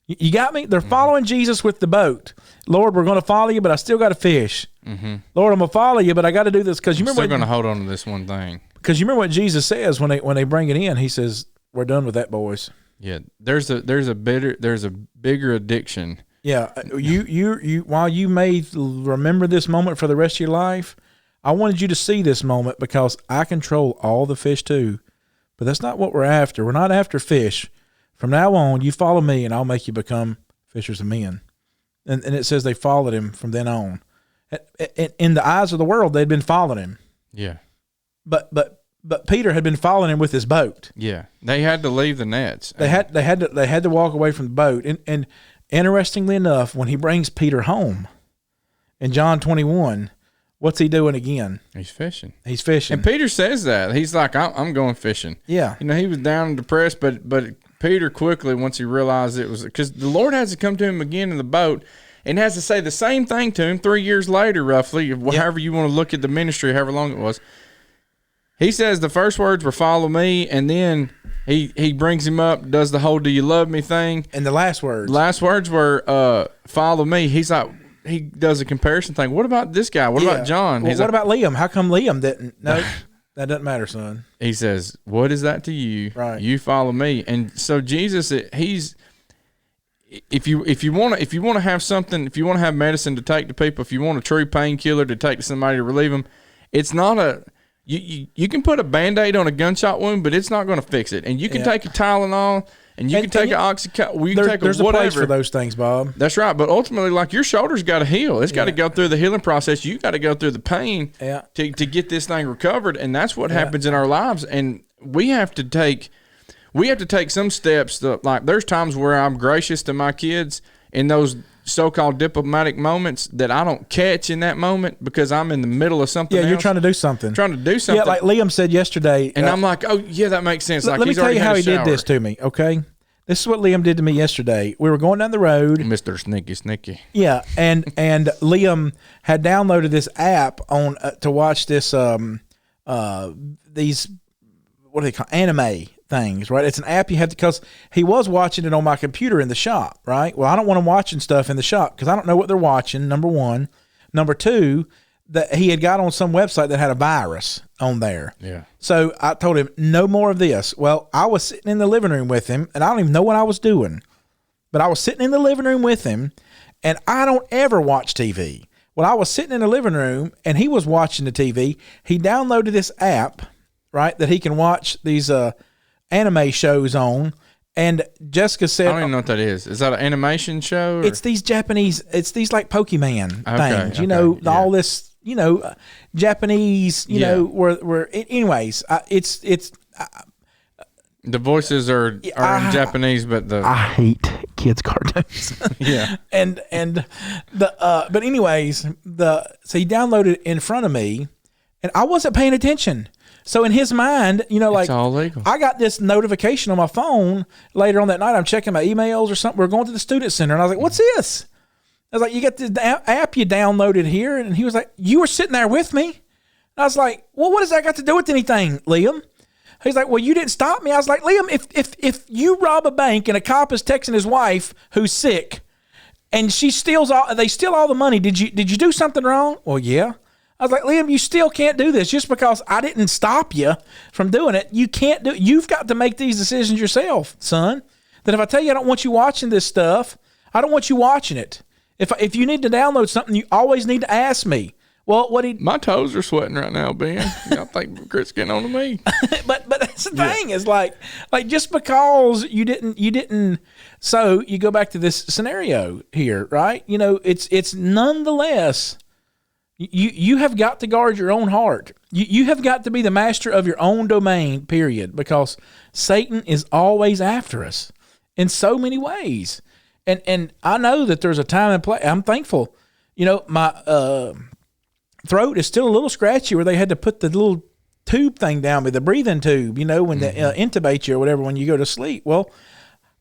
You got me? They're following Jesus with the boat. Lord, we're going to follow you, but I still got to fish. Mm-hmm. Lord, I'm going to follow you, but I got to do this because you remember. Still going to hold on to this one thing. Because you remember what Jesus says when they bring it in. He says, "We're done with that, boys." Yeah, there's a bigger addiction. Yeah, you while you may remember this moment for the rest of your life, I wanted you to see this moment because I control all the fish too. But that's not what we're after. We're not after fish. From now on, you follow me, and I'll make you become fishers of men. And it says they followed him from then on. In the eyes of the world, they'd been following him. Yeah. But Peter had been following him with his boat. Yeah. They had to leave the nets. They had to walk away from the boat. And interestingly enough, when he brings Peter home in John 21, what's he doing again? He's fishing. He's fishing. And Peter says that. He's like, I'm going fishing. Yeah. You know, he was down and depressed, but Peter quickly, once he realized it was, because the Lord has to come to him again in the boat and has to say the same thing to him 3 years later, roughly, however you want to look at the ministry, however long it was. He says the first words were follow me, and then he brings him up, does the whole do you love me thing. And the last words. Last words were follow me. He's like, he does a comparison thing. What about this guy? What about John? Well, He's what like, about Liam? How come Liam didn't? No, that doesn't matter, son. He says, what is that to you? Right. You follow me. And so Jesus, he's, if you want to have something, if you want to have medicine to take to people, if you want a true painkiller to take to somebody to relieve them, it's not you can put a Band-Aid on a gunshot wound, but it's not going to fix it. And you can take a Tylenol, and you can take an Oxycontin. You can take there's a whatever. There's a place for those things, Bob. That's right. But ultimately, like, your shoulder's got to heal. It's got to go through the healing process. You got to go through the pain to get this thing recovered. And that's what happens in our lives. And we have to take some steps. Like, there's times where I'm gracious to my kids in those so-called diplomatic moments that I don't catch in that moment because I'm in the middle of something else. You're trying to do something. Yeah, like Liam said yesterday. And I'm like, oh, yeah, that makes sense. Like, let me tell you how he did this to me, okay? This is what Liam did to me yesterday. We were going down the road. Mr. Sneaky. Yeah, and Liam had downloaded this app on to watch this these, what do they call, anime things, right? It's an app you have to, because he was watching it on my computer in the shop, right? Well, I don't want him watching stuff in the shop because I don't know what they're watching, number one. Number two, that he had got on some website that had a virus on there. Yeah. So I told him, no more of this. Well, I was sitting in the living room with him, and I don't even know what I was doing, but I was sitting in the living room with him, and I don't ever watch TV. Well, I was sitting in the living room, and he was watching the TV. He downloaded this app, right, that he can watch these anime shows on. And Jessica said, I don't even know what that is. Is that an animation show? Or? It's these Japanese, it's these like Pokemon things, you know, all this, you know, Japanese, you know, where anyways, it's the voices are in Japanese, but I hate kids cartoons. Yeah. And but anyways, so he downloaded it in front of me and I wasn't paying attention. So in his mind, you know, like, it's all legal. I got this notification on my phone later on that night. I'm checking my emails or something. We're going to the student center. And I was like, what's this? I was like, you got this app you downloaded here? And he was like, you were sitting there with me? And I was like, well, what does that got to do with anything, Liam? He's like, well, you didn't stop me. I was like, Liam, if you rob a bank and a cop is texting his wife who's sick, and they steal all the money, did you do something wrong? Well, yeah. I was like, Liam, you still can't do this just because I didn't stop you from doing it. You can't do it. You've got to make these decisions yourself, son. That if I tell you I don't want you watching this stuff, I don't want you watching it. If you need to download something, you always need to ask me. Well, my toes are sweating right now, Ben. I think Chris getting on to me. but that's the thing is like just because you didn't. So you go back to this scenario here, right? It's nonetheless. You have got to guard your own heart. You have got to be the master of your own domain, period, because Satan is always after us in so many ways. And I know that there's a time and place. I'm thankful. My throat is still a little scratchy where they had to put the little tube thing down me, the breathing tube, when they intubate you or whatever when you go to sleep. Well,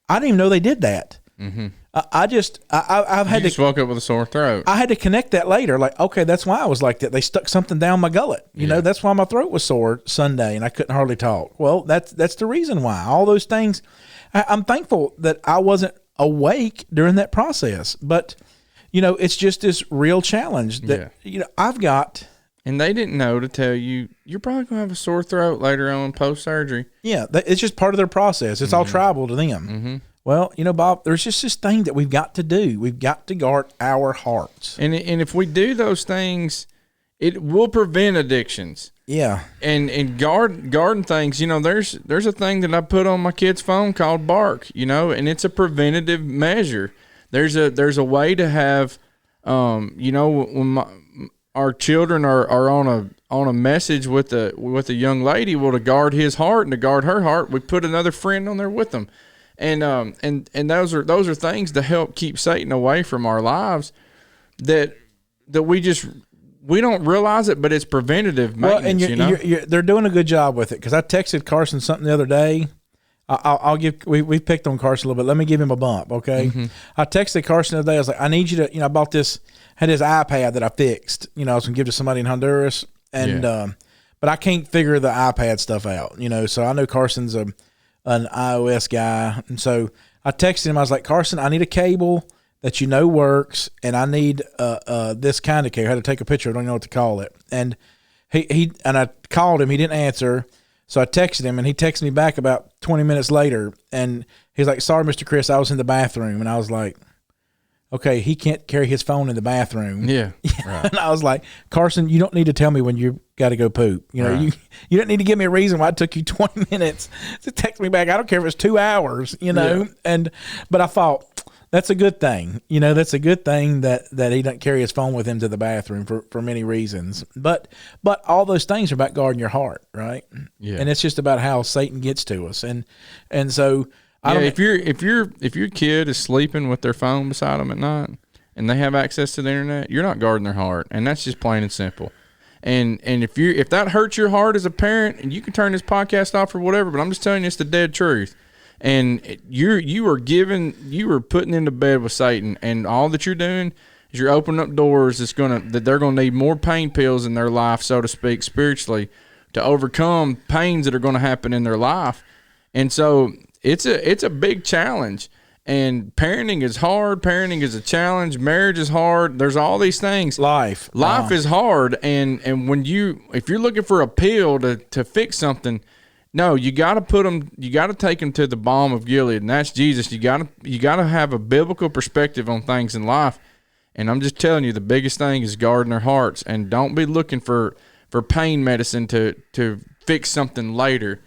I didn't even know they did that. Mm-hmm. I've had just woke up with a sore throat. I had to connect that later. Like, okay, that's why I was like that. They stuck something down my gullet. That's why my throat was sore Sunday and I couldn't hardly talk. Well, that's the reason why. All those things. I'm thankful that I wasn't awake during that process. But, it's just this real challenge that, I've got. And they didn't know to tell you, you're probably going to have a sore throat later on post-surgery. Yeah, it's just part of their process. It's all tribal to them. Mm-hmm. Well, Bob, there's just this thing that we've got to do. We've got to guard our hearts. And if we do those things, it will prevent addictions. Yeah. And guarding things, there's a thing that I put on my kid's phone called Bark, and it's a preventative measure. There's a way to have, when our children are on a message with a young lady, well, to guard his heart and to guard her heart, we put another friend on there with them. And those are things to help keep Satan away from our lives that we don't realize it, but it's preventative maintenance. Well, and they're doing a good job with it, because I texted Carson something the other day. We picked on Carson a little bit. Let me give him a bump, okay? Mm-hmm. I texted Carson the other day. I was like, I need you to, I bought this, had this iPad that I fixed. I was going to give to somebody in Honduras, and but I can't figure the iPad stuff out. So I know Carson's an iOS guy, and so I texted him. I was like, Carson, I need a cable that works, and I need this kind of cable. I had to take a picture. I don't know what to call it. And I called him. He didn't answer, so I texted him, and he texted me back about 20 minutes later, and he's like, sorry, Mr. Chris, I was in the bathroom. And I was like, okay, he can't carry his phone in the bathroom. Yeah. Right. And I was like, Carson, you don't need to tell me when you got to go poop. Right. You don't need to give me a reason why it took you 20 minutes to text me back. I don't care if it's 2 hours, Yeah. But I thought, that's a good thing. That's a good thing that he doesn't carry his phone with him to the bathroom for many reasons. But all those things are about guarding your heart, right? Yeah. And it's just about how Satan gets to us. And so if your kid is sleeping with their phone beside them at night and they have access to the internet, you're not guarding their heart, and that's just plain and simple. And if that hurts your heart as a parent, and you can turn this podcast off or whatever, but I'm just telling you, it's the dead truth. And you are putting into bed with Satan, and all that you're doing is you're opening up doors that they're gonna need more pain pills in their life, so to speak, spiritually, to overcome pains that are going to happen in their life. And so it's a big challenge. And parenting is hard. Parenting is a challenge. Marriage is hard. There's all these things. Life is hard. And if you're looking for a pill to fix something, no, you got to take them to the balm of Gilead, and that's Jesus. You got to have a biblical perspective on things in life. And I'm just telling you, the biggest thing is guarding their hearts, and don't be looking for pain medicine to fix something later.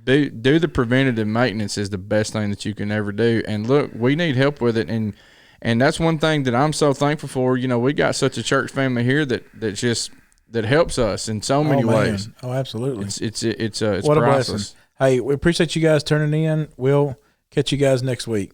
Do the preventative maintenance is the best thing that you can ever do. And look, we need help with it, and that's one thing that I'm so thankful for. We got such a church family here that helps us in so many ways. Oh, absolutely. It's what priceless. a blessing. Hey, we appreciate you guys turning in. We'll catch you guys next week.